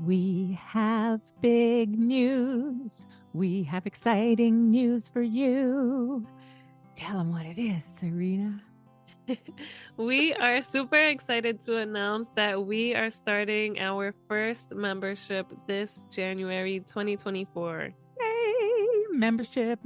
We have big news. We have exciting news for you. Tell them what it is, Serena. We are super excited to announce that we are starting our first membership this January 2024. Yay! Membership.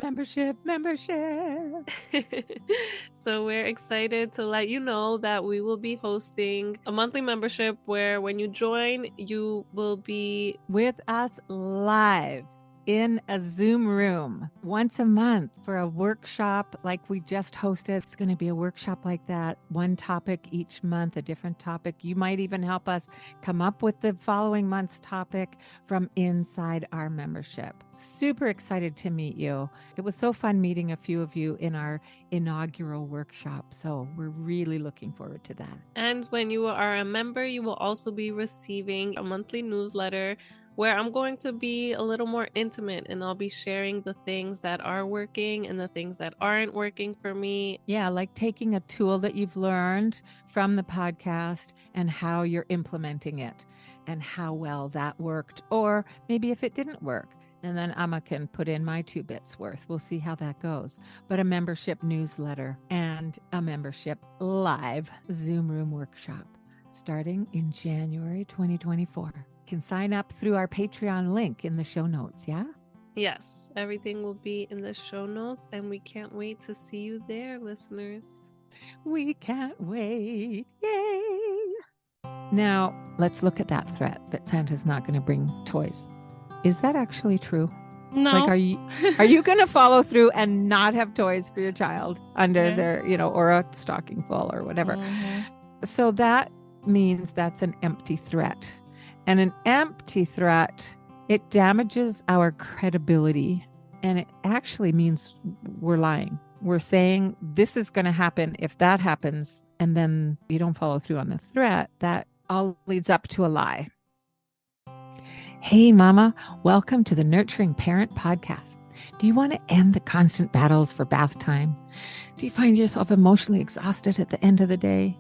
So we're excited to let you know that we will be hosting a monthly membership where when you join, you will be with us live in a Zoom room once a month for a workshop like we just hosted. It's going to be a workshop like that, one topic each month, a different topic. You might even help us come up with the following month's topic from inside our membership. Super excited to meet you. It was so fun meeting a few of you in our inaugural workshop. So we're really looking forward to that. And when you are a member, you will also be receiving a monthly newsletter where I'm going to be a little more intimate and I'll be sharing the things that are working and the things that aren't working for me. Yeah, like taking a tool that you've learned from the podcast and how you're implementing it and how well that worked, or maybe if it didn't work. And then Amma can put in my 2 bits worth. We'll see how that goes. But a membership newsletter and a membership live Zoom room workshop starting in January 2024. Can sign up through our Patreon link in the show notes, yeah? Yes, everything will be in the show notes, and we can't wait to see you there, listeners. We can't wait. Yay! Now, let's look at that threat that Santa's not going to bring toys. Is that actually true? No. Like, are you going to follow through and not have toys for your child under their, or a stocking full or whatever? Mm-hmm. So that means that's an empty threat. And an empty threat, it damages our credibility. And it actually means we're lying. We're saying this is going to happen if that happens. And then you don't follow through on the threat. That all leads up to a lie. Hey, Mama, welcome to the Nurturing Parent Podcast. Do you want to end the constant battles for bath time? Do you find yourself emotionally exhausted at the end of the day?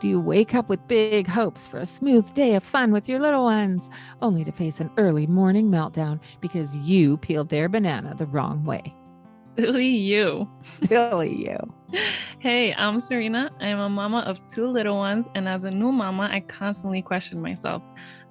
Do you wake up with big hopes for a smooth day of fun with your little ones, only to face an early morning meltdown because you peeled their banana the wrong way? Silly you. Silly you. Hey, I'm Serena. I'm a mama of 2 little ones, and as a new mama, I constantly questioned myself.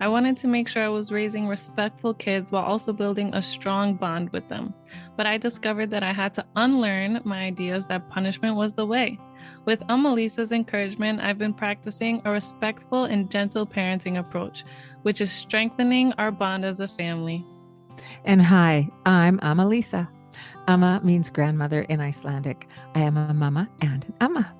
I wanted to make sure I was raising respectful kids while also building a strong bond with them. But I discovered that I had to unlearn my ideas that punishment was the way. With Lisa's encouragement, I've been practicing a respectful and gentle parenting approach, which is strengthening our bond as a family. And hi, I'm Lisa. Amma means grandmother in Icelandic. I am a mama and an Amma.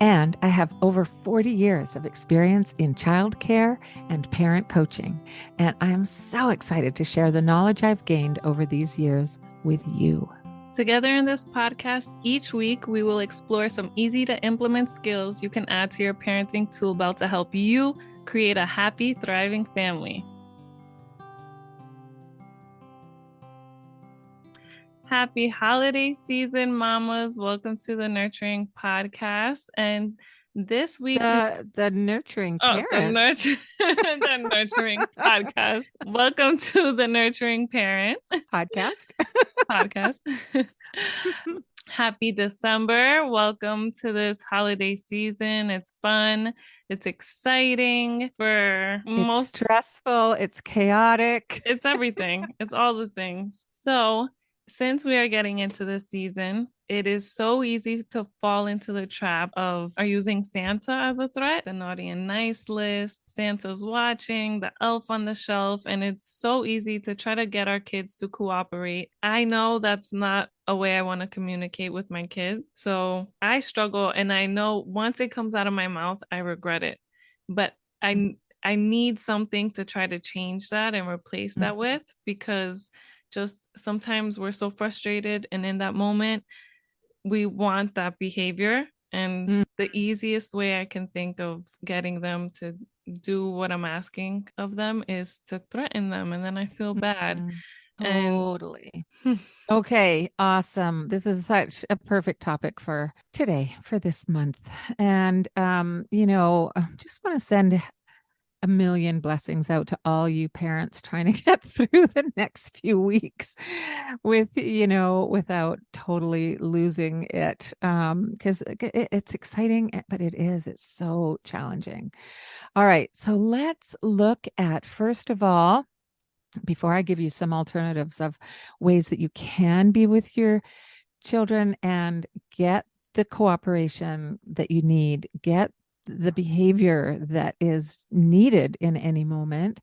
And I have over 40 years of experience in childcare and parent coaching. And I am so excited to share the knowledge I've gained over these years with you. Together in this podcast, each week we will explore some easy to implement skills you can add to your parenting tool belt to help you create a happy, thriving family. Happy holiday season, mamas. Welcome to the Nurturing Podcast. And this week... The Nurturing Parent. The Nurturing Podcast. Welcome to the Nurturing Parent Podcast. Happy December. Welcome to this holiday season. It's fun. It's exciting It's stressful. It's chaotic. It's everything. It's all the things. So since we are getting into this season, it is so easy to fall into the trap of using Santa as a threat, the naughty and nice list, Santa's watching, the elf on the shelf, and it's so easy to try to get our kids to cooperate. I know that's not a way I want to communicate with my kid, so I struggle, and I know once it comes out of my mouth, I regret it. But I need something to try to change that and replace that with, because just sometimes we're so frustrated, and in that moment we want that behavior, and the easiest way I can think of getting them to do what I'm asking of them is to threaten them, and then I feel bad. Totally. Okay, awesome. This is such a perfect topic for today, for this month. And just want to send a million blessings out to all you parents trying to get through the next few weeks with, without totally losing it. Because it's exciting, but it's so challenging. All right. So let's look at, first of all, before I give you some alternatives of ways that you can be with your children and get the cooperation that you need, get the behavior that is needed in any moment.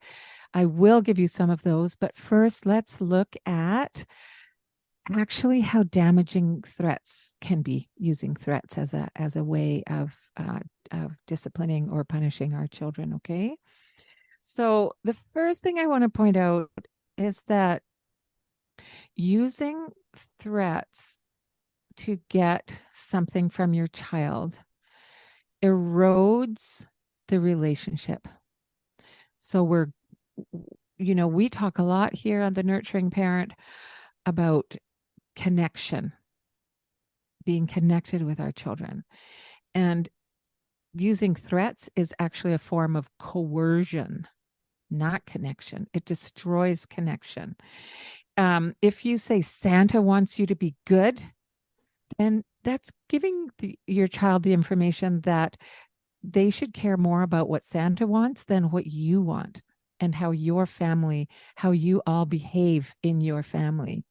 I will give you some of those, but first let's look at actually how damaging threats can be, using threats as a way of disciplining or punishing our children. Okay. So the first thing I want to point out is that using threats to get something from your child erodes the relationship. So we talk a lot here on the Nurturing Parent about connection, being connected with our children. And using threats is actually a form of coercion, not connection. It destroys connection. If you say Santa wants you to be good, then that's giving your child the information that they should care more about what Santa wants than what you want, and how you all behave in your family.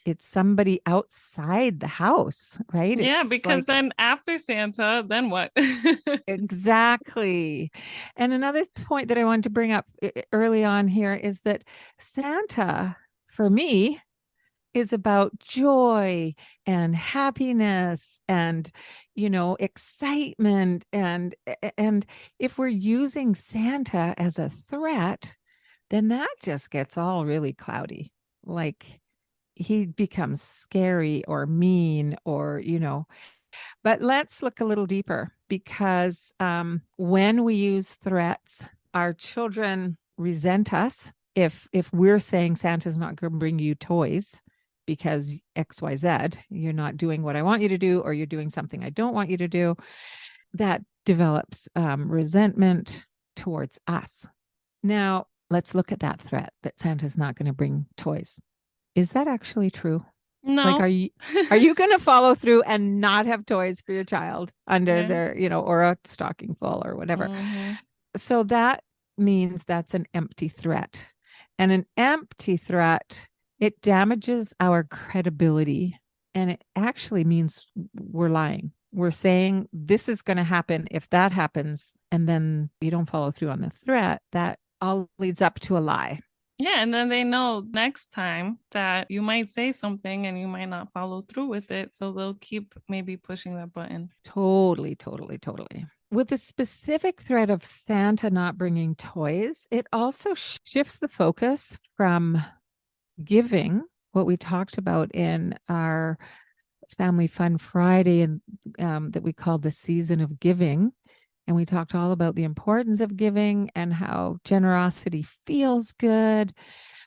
It's somebody outside the house, right? Yeah, It's because then after Santa, then what? Exactly. And another point that I wanted to bring up early on here is that Santa, for me, is about joy and happiness and, excitement. And if we're using Santa as a threat, then that just gets all really cloudy. Like he becomes scary or mean or, but let's look a little deeper, because when we use threats, our children resent us. If we're saying Santa's not going to bring you toys because XYZ, you're not doing what I want you to do, or you're doing something I don't want you to do, that develops resentment towards us. Now, let's look at that threat that Santa's not going to bring toys. Is that actually true? No. Like, are you going to follow through and not have toys for your child under their, or a stocking full or whatever? Mm-hmm. So that means that's an empty threat. And an empty threat, it damages our credibility. And it actually means we're lying. We're saying this is going to happen if that happens. And then you don't follow through on the threat. That all leads up to a lie. Yeah, and then they know next time that you might say something and you might not follow through with it. So they'll keep maybe pushing that button. Totally. With the specific threat of Santa not bringing toys, it also shifts the focus from giving, what we talked about in our Family Fun Friday, and that we called the season of giving. And we talked all about the importance of giving and how generosity feels good.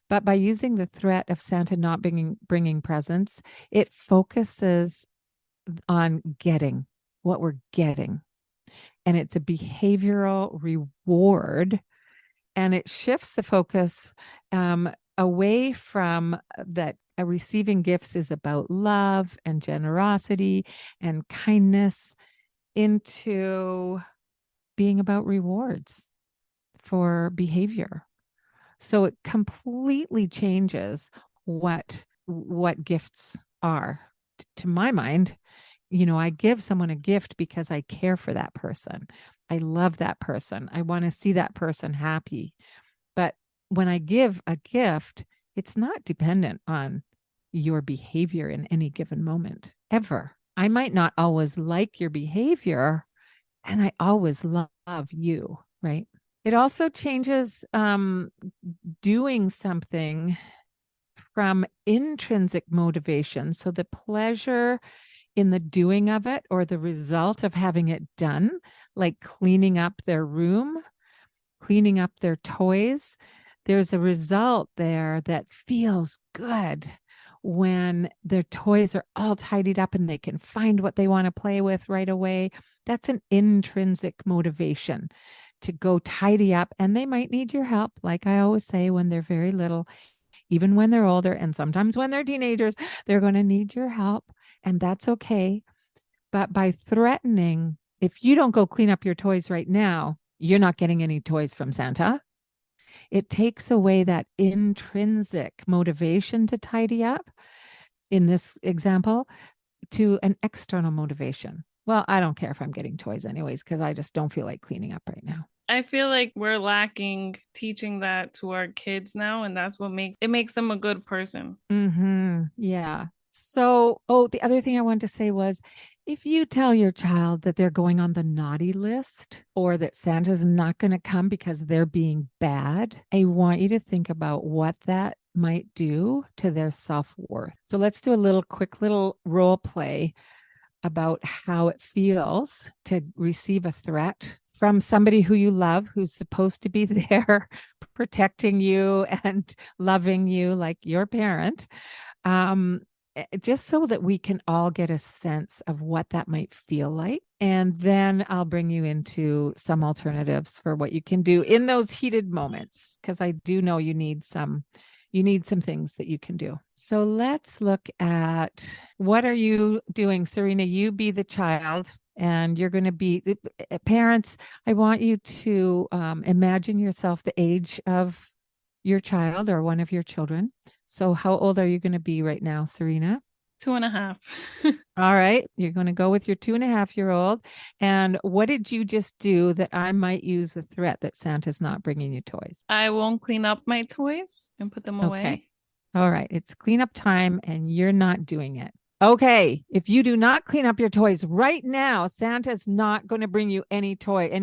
But by using the threat of Santa not bringing presents, it focuses on getting what we're getting. And it's a behavioral reward. And it shifts the focus away from that. Receiving gifts is about love and generosity and kindness, into being about rewards for behavior. So it completely changes what gifts are. To my mind, I give someone a gift because I care for that person. I love that person. I want to see that person happy. But when I give a gift, it's not dependent on your behavior in any given moment, ever. I might not always like your behavior, and I always love you, right? It also changes doing something from intrinsic motivation. So the pleasure in the doing of it, or the result of having it done, like cleaning up their room, cleaning up their toys, there's a result there that feels good when their toys are all tidied up and they can find what they want to play with right away. That's an intrinsic motivation. to go tidy up, and they might need your help. Like I always say, when they're very little, even when they're older, and sometimes when they're teenagers, they're going to need your help, and that's okay. But by threatening, if you don't go clean up your toys right now, you're not getting any toys from Santa. It takes away that intrinsic motivation to tidy up, in this example, to an external motivation. Well, I don't care if I'm getting toys anyways, because I just don't feel like cleaning up right now. I feel like we're lacking teaching that to our kids now, and that's what makes them a good person. Yeah. So, the other thing I wanted to say was, if you tell your child that they're going on the naughty list, or that Santa's not going to come because they're being bad, I want you to think about what that might do to their self-worth. So let's do a quick little role play about how it feels to receive a threat from somebody who you love, who's supposed to be there protecting you and loving you like your parent. Just so that we can all get a sense of what that might feel like. And then I'll bring you into some alternatives for what you can do in those heated moments, because I do know you need some things that you can do. So let's look at, what are you doing? Serena, you be the child, and you're going to be parents. I want you to imagine yourself the age of your child or one of your children. So how old are you going to be right now, Serena? 2.5. All right. You're going to go with your 2.5-year-old. And what did you just do that I might use the threat that Santa's not bringing you toys? I won't clean up my toys and put them away. Okay. All right. It's cleanup time and you're not doing it. Okay. If you do not clean up your toys right now, Santa's not going to bring you any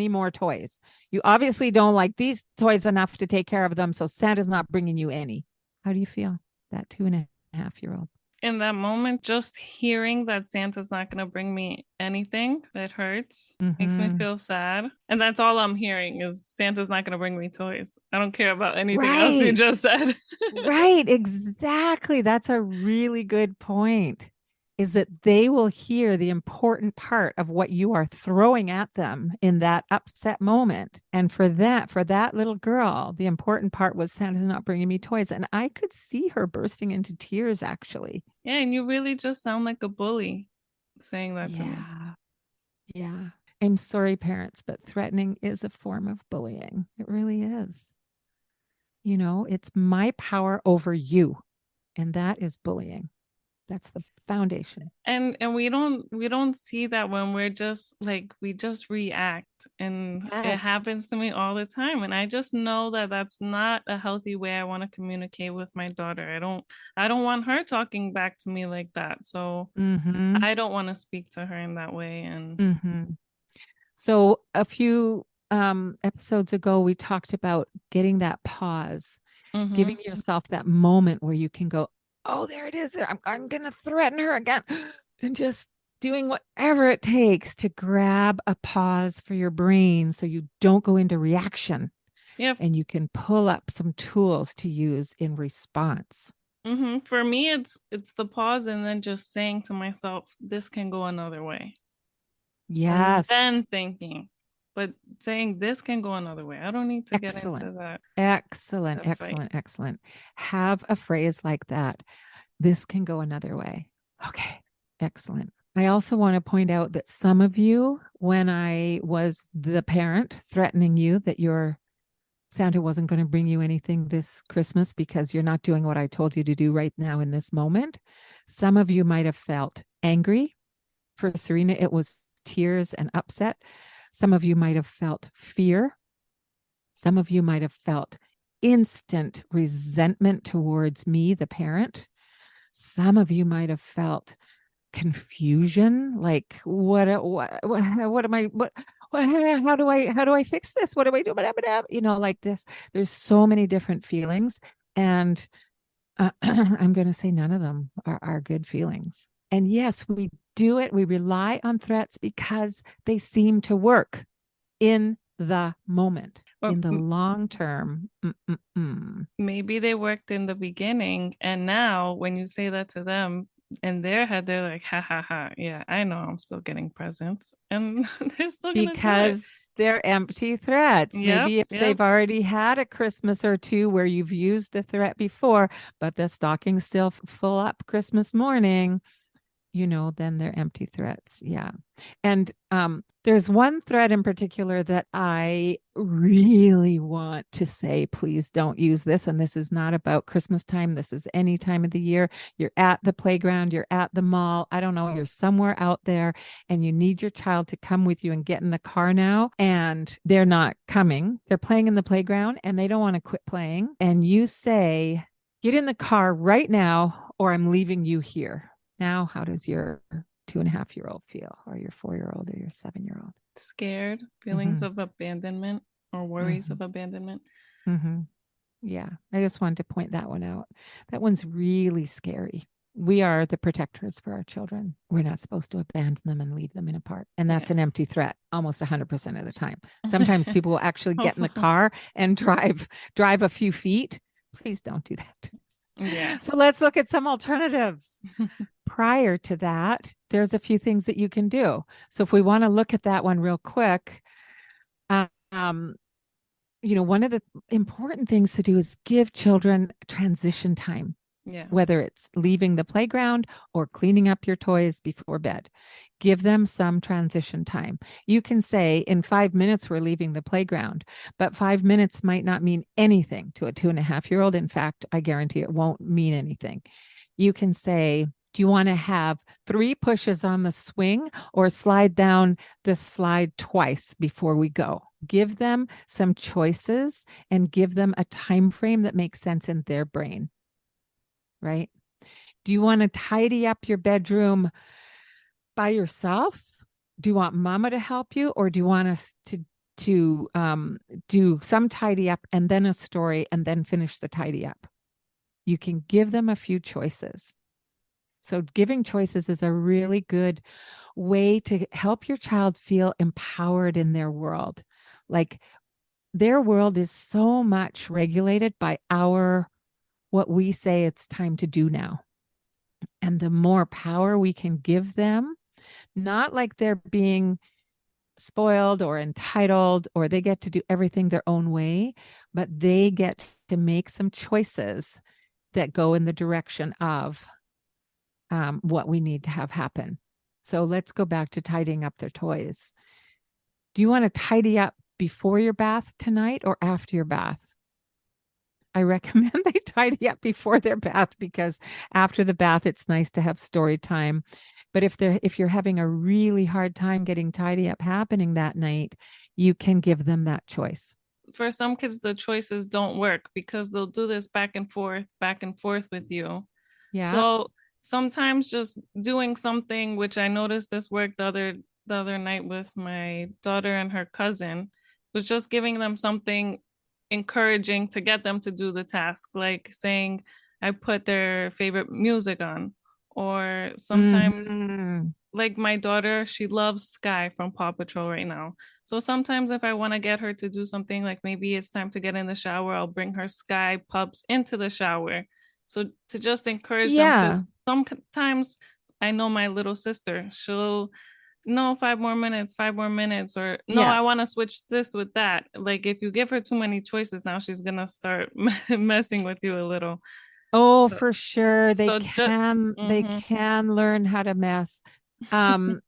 more toys. You obviously don't like these toys enough to take care of them. So Santa's not bringing you any. How do you feel, that 2.5-year-old? In that moment, just hearing that Santa's not going to bring me anything, that hurts, makes me feel sad. And that's all I'm hearing is Santa's not going to bring me toys. I don't care about anything else you just said. Right, exactly. That's a really good point. Is that they will hear the important part of what you are throwing at them in that upset moment. And for that little girl, the important part was, Santa's not bringing me toys. And I could see her bursting into tears, actually. Yeah, and you really just sound like a bully saying that to me. Yeah. I'm sorry, parents, but threatening is a form of bullying. It really is. It's my power over you. And that is bullying. That's the foundation. And we don't see that when we're just like, we just react, and it happens to me all the time, and I just know that that's not a healthy way I want to communicate with my daughter. I don't want her talking back to me like that, so I don't want to speak to her in that way. And so a few episodes ago, we talked about getting that pause, giving yourself that moment where you can go, oh, there it is. I'm going to threaten her again. And just doing whatever it takes to grab a pause for your brain so you don't go into reaction. Yep. And you can pull up some tools to use in response. For me, it's the pause and then just saying to myself, this can go another way. Yes. And then thinking, but saying this can go another way. I don't need to get into that. Excellent. Have a phrase like that. This can go another way. Okay. Excellent. I also want to point out that some of you, when I was the parent threatening you that your Santa wasn't going to bring you anything this Christmas because you're not doing what I told you to do right now in this moment, some of you might have felt angry. For Serena, it was tears and upset. Some of you might have felt fear. Some of you might have felt instant resentment towards me, the parent. Some of you might have felt confusion, like what am I, how do I fix this? What do I do? Like this. There's so many different feelings, and I'm going to say none of them are good feelings. And yes, we do it. We rely on threats because they seem to work in the moment. In the long term, maybe they worked in the beginning, and now when you say that to them, in their head, they're like, ha ha ha. Yeah, I know I'm still getting presents. And they're still going to do it. Because they're empty threats. Yep. Maybe if Yep. they've already had a Christmas or two where you've used the threat before, but the stocking's still full up Christmas morning, then they're empty threats. Yeah. And there's one thread in particular that I really want to say, please don't use this. And this is not about Christmas time. This is any time of the year. You're at the playground, you're at the mall. I don't know, you're somewhere out there and you need your child to come with you and get in the car now. And they're not coming. They're playing in the playground and they don't want to quit playing. And you say, get in the car right now, or I'm leaving you here. Now, how does your 2.5-year-old feel, or your 4-year-old, or your 7-year-old? Scared, feelings of abandonment or worries of abandonment. Yeah, I just wanted to point that one out. That one's really scary. We are the protectors for our children. We're not supposed to abandon them and leave them in a park. And that's an empty threat almost 100% of the time. Sometimes people will actually get in the car and drive a few feet. Please don't do that. Yeah. So let's look at some alternatives. Prior to that, there's a few things that you can do. So if we want to look at that one real quick, one of the important things to do is give children transition time. Yeah. Whether it's leaving the playground or cleaning up your toys before bed, give them some transition time. You can say in 5 minutes, we're leaving the playground, but 5 minutes might not mean anything to a 2.5-year-old. In fact, I guarantee it won't mean anything. You can say, do you want to have 3 pushes on the swing or slide down the slide twice before we go? Give them some choices and give them a time frame that makes sense in their brain. Right? Do you want to tidy up your bedroom by yourself? Do you want mama to help you, or do you want us to do some tidy up and then a story and then finish the tidy up? You can give them a few choices. So giving choices is a really good way to help your child feel empowered in their world. Like their world is so much regulated by what we say it's time to do now. And the more power we can give them, not like they're being spoiled or entitled or they get to do everything their own way, but they get to make some choices that go in the direction of what we need to have happen. So let's go back to tidying up their toys. Do you want to tidy up before your bath tonight or after your bath? I recommend they tidy up before their bath, because after the bath, it's nice to have story time. But if you're having a really hard time getting tidy up happening that night, you can give them that choice. For some kids, the choices don't work because they'll do this back and forth with you. Yeah. So sometimes just doing something, which I noticed this worked the other night with my daughter and her cousin, was just giving them something encouraging to get them to do the task, like saying I put their favorite music on, or sometimes like my daughter, she loves Sky from Paw Patrol right now. So sometimes if I want to get her to do something, like maybe it's time to get in the shower, I'll bring her Sky pups into the shower. So to just encourage them, because sometimes I know my little sister, she'll no, 5 more minutes, or no, I want to switch this with that. Like if you give her too many choices, now she's going to start messing with you a little. Oh, for sure. They can learn how to mess. So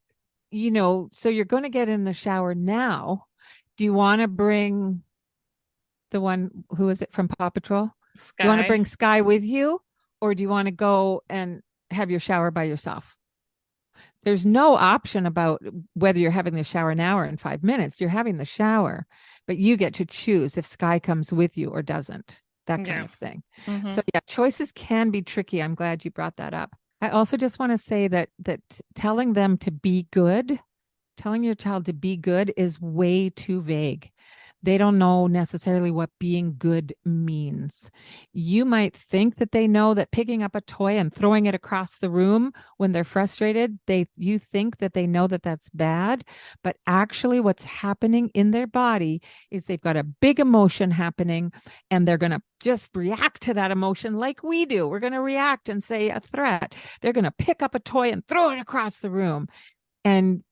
you're going to get in the shower now. Do you want to bring the one, who is it from Paw Patrol? Sky. Do you want to bring Sky with you, or do you want to go and have your shower by yourself? There's no option about whether you're having the shower now or in 5 minutes. You're having the shower, but you get to choose if Sky comes with you or doesn't, that kind of thing. So choices can be tricky. I'm glad you brought that up. I also just want to say that telling them to be good, telling your child to be good is way too vague. They don't know necessarily what being good means. You might think that they know that picking up a toy and throwing it across the room when they're frustrated, you think that they know that that's bad, but actually what's happening in their body is they've got a big emotion happening, and they're going to just react to that emotion like we do. We're going to react and say a threat. They're going to pick up a toy and throw it across the room. And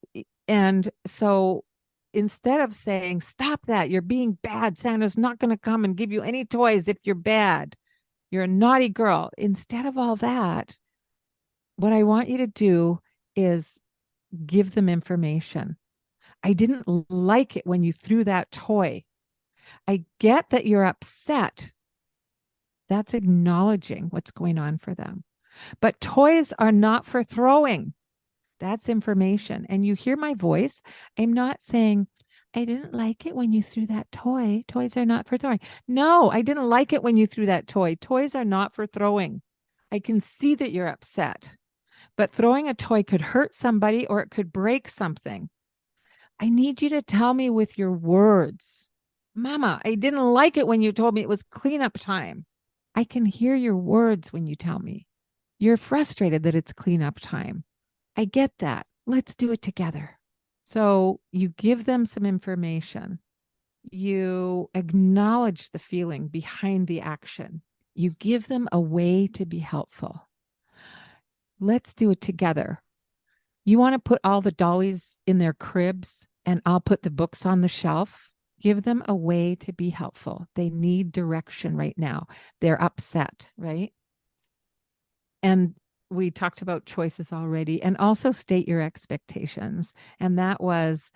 so instead of saying, stop that, you're being bad, Santa's not going to come and give you any toys if you're bad, you're a naughty girl. Instead of all that, what I want you to do is give them information. I didn't like it when you threw that toy. I get that you're upset. That's acknowledging what's going on for them. But toys are not for throwing. That's information. And you hear my voice. I'm not saying, I didn't like it when you threw that toy. Toys are not for throwing. No, I didn't like it when you threw that toy. Toys are not for throwing. I can see that you're upset, but throwing a toy could hurt somebody or it could break something. I need you to tell me with your words. Mama, I didn't like it when you told me it was cleanup time. I can hear your words when you tell me. You're frustrated that it's cleanup time. I get that. Let's do it together. So you give them some information. You acknowledge the feeling behind the action. You give them a way to be helpful. Let's do it together. You want to put all the dollies in their cribs and I'll put the books on the shelf? Give them a way to be helpful. They need direction right now. They're upset, right? And we talked about choices already, and also state your expectations. And that was,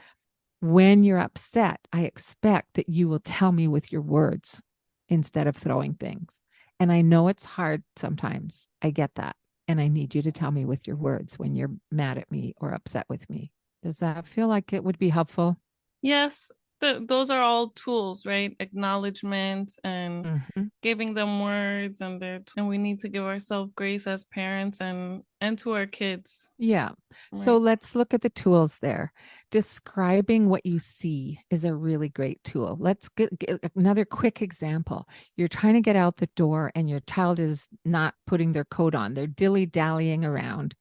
when you're upset, I expect that you will tell me with your words instead of throwing things. And I know it's hard sometimes. I get that. And I need you to tell me with your words when you're mad at me or upset with me. Does that feel like it would be helpful? Yes, those are all tools, right? Acknowledgement and giving them words, and we need to give ourselves grace as parents and to our kids. Yeah. So Right. let's look at the tools there. Describing what you see is a really great tool. Let's get another quick example. You're trying to get out the door and your child is not putting their coat on. They're dilly-dallying around.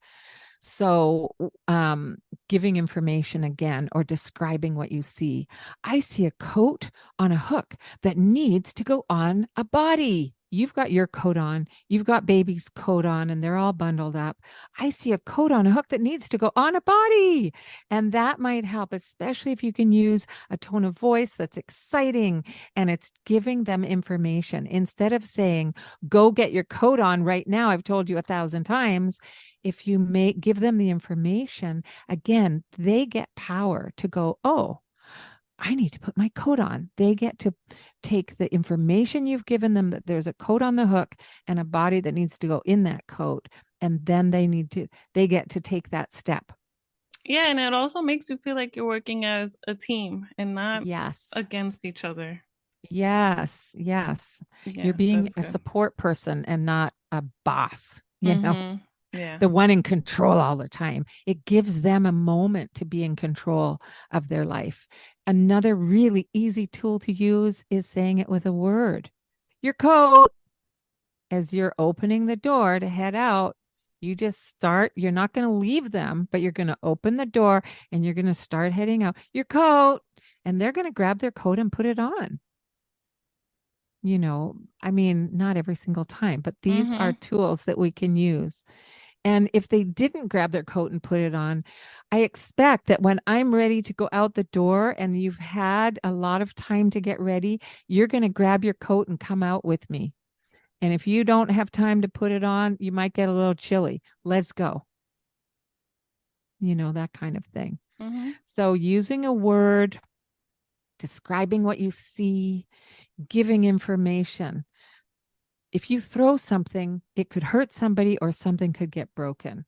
So giving information again or describing what you see. I see a coat on a hook that needs to go on a body. You've got your coat on, you've got baby's coat on, and they're all bundled up. I see a coat on a hook that needs to go on a body. And that might help, especially if you can use a tone of voice that's exciting and it's giving them information. Instead of saying, go get your coat on right now, I've told you 1,000 times. If you give them the information, again, they get power to go, oh, I need to put my coat on. They get to take the information you've given them, that there's a coat on the hook and a body that needs to go in that coat. And then they get to take that step. Yeah, and it also makes you feel like you're working as a team and not Yes. against each other. Yes. Yes. Yeah, You're being that's a good. support person and not a boss, you know? Yeah. The one in control all the time. It gives them a moment to be in control of their life. Another really easy tool to use is saying it with a word. Your coat, as you're opening the door to head out, you just start, you're not going to leave them, but you're going to open the door and you're going to start heading out. Your coat, and they're going to grab their coat and put it on. You know, I mean, not every single time, but these are tools that we can use. And if they didn't grab their coat and put it on, I expect that when I'm ready to go out the door and you've had a lot of time to get ready, you're going to grab your coat and come out with me. And if you don't have time to put it on, you might get a little chilly. Let's go. You know, that kind of thing. So using a word, describing what you see, giving information. If you throw something, it could hurt somebody or something could get broken.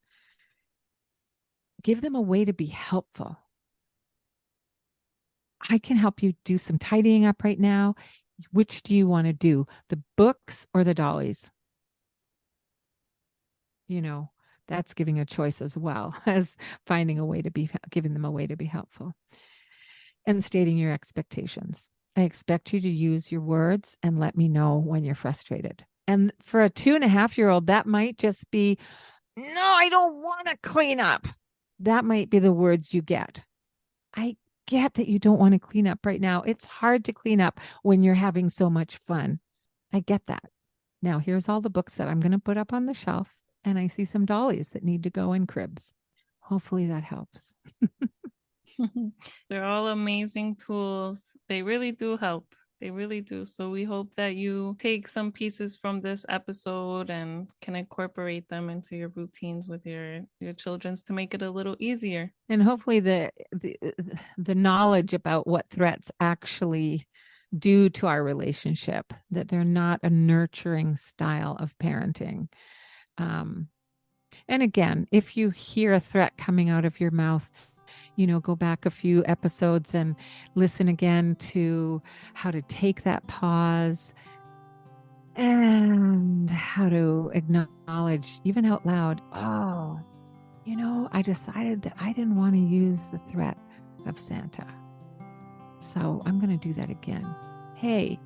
Give them a way to be helpful. I can help you do some tidying up right now. Which do you want to do? The books or the dollies? You know, that's giving a choice as well as finding a way to giving them a way to be helpful. And stating your expectations. I expect you to use your words and let me know when you're frustrated. And for a 2.5-year-old, that might just be, no, I don't want to clean up. That might be the words you get. I get that you don't want to clean up right now. It's hard to clean up when you're having so much fun. I get that. Now, here's all the books that I'm going to put up on the shelf, and I see some dollies that need to go in cribs. Hopefully that helps. They're all amazing tools. They really do help. They really do. So we hope that you take some pieces from this episode and can incorporate them into your routines with your children's to make it a little easier. And hopefully the knowledge about what threats actually do to our relationship, that they're not a nurturing style of parenting. And again, if you hear a threat coming out of your mouth, go back a few episodes and listen again to how to take that pause and how to acknowledge, even out loud, oh, I decided that I didn't want to use the threat of Santa. So I'm going to do that again. Hey,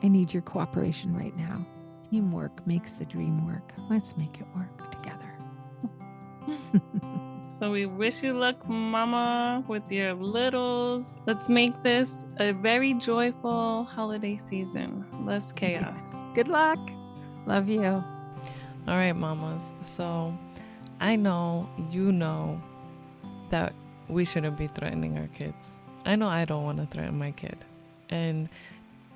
I need your cooperation right now. Teamwork makes the dream work. Let's make it work together. So we wish you luck, Mama, with your littles. Let's make this a very joyful holiday season. Less chaos. Yes. Good luck. Love you. All right, Mamas. So I know you know that we shouldn't be threatening our kids. I know I don't want to threaten my kid. And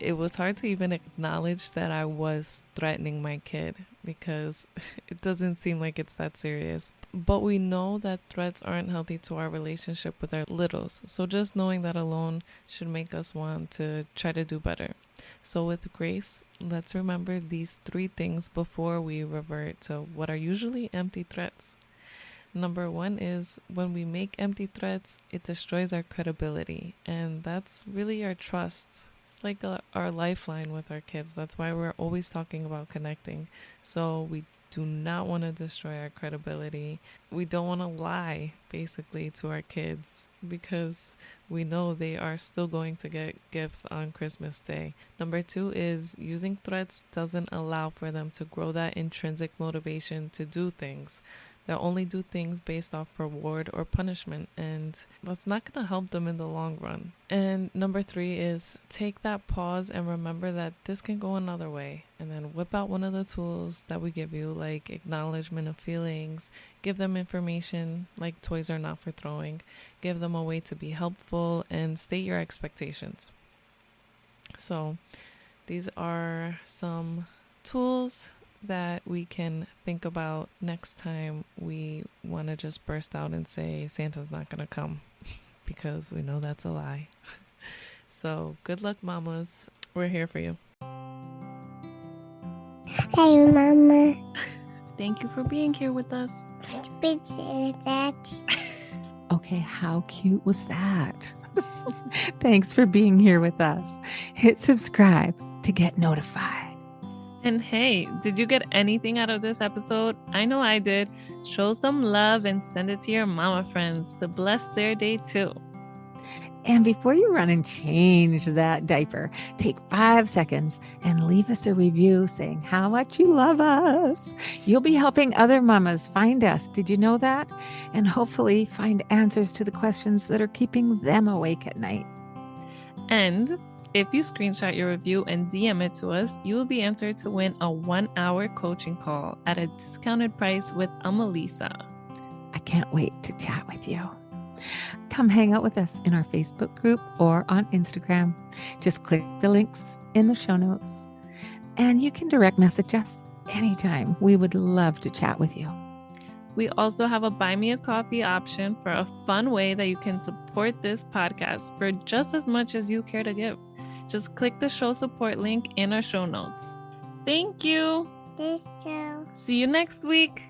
it was hard to even acknowledge that I was threatening my kid because it doesn't seem like it's that serious. But we know that threats aren't healthy to our relationship with our littles. So just knowing that alone should make us want to try to do better. So with grace, let's remember these 3 things before we revert to what are usually empty threats. Number 1 is when we make empty threats, it destroys our credibility. And that's really our trust. It's like our lifeline with our kids. That's why we're always talking about connecting. So we do not want to destroy our credibility. We don't want to lie, basically, to our kids because we know they are still going to get gifts on Christmas Day. Number 2 is using threats doesn't allow for them to grow that intrinsic motivation to do things. They'll only do things based off reward or punishment, and that's not going to help them in the long run. And number 3 is take that pause and remember that this can go another way, and then whip out one of the tools that we give you, like acknowledgement of feelings, give them information, like toys are not for throwing, give them a way to be helpful, and state your expectations. So these are some tools that we can think about next time we want to just burst out and say Santa's not going to come because we know that's a lie. So good luck, Mamas. We're here for you. Hey, Mama. Thank you for being here with us. Okay, how cute was that? Thanks for being here with us. Hit subscribe to get notified. And hey, did you get anything out of this episode? I know I did. Show some love and send it to your mama friends to bless their day too. And before you run and change that diaper, take 5 seconds and leave us a review saying how much you love us. You'll be helping other mamas find us. Did you know that? And hopefully find answers to the questions that are keeping them awake at night. And if you screenshot your review and DM it to us, you will be entered to win a 1-hour coaching call at a discounted price with Lisa. I can't wait to chat with you. Come hang out with us in our Facebook group or on Instagram. Just click the links in the show notes. And you can direct message us anytime. We would love to chat with you. We also have a buy me a coffee option for a fun way that you can support this podcast for just as much as you care to give. Just click the show support link in our show notes. Thank you. See you next week.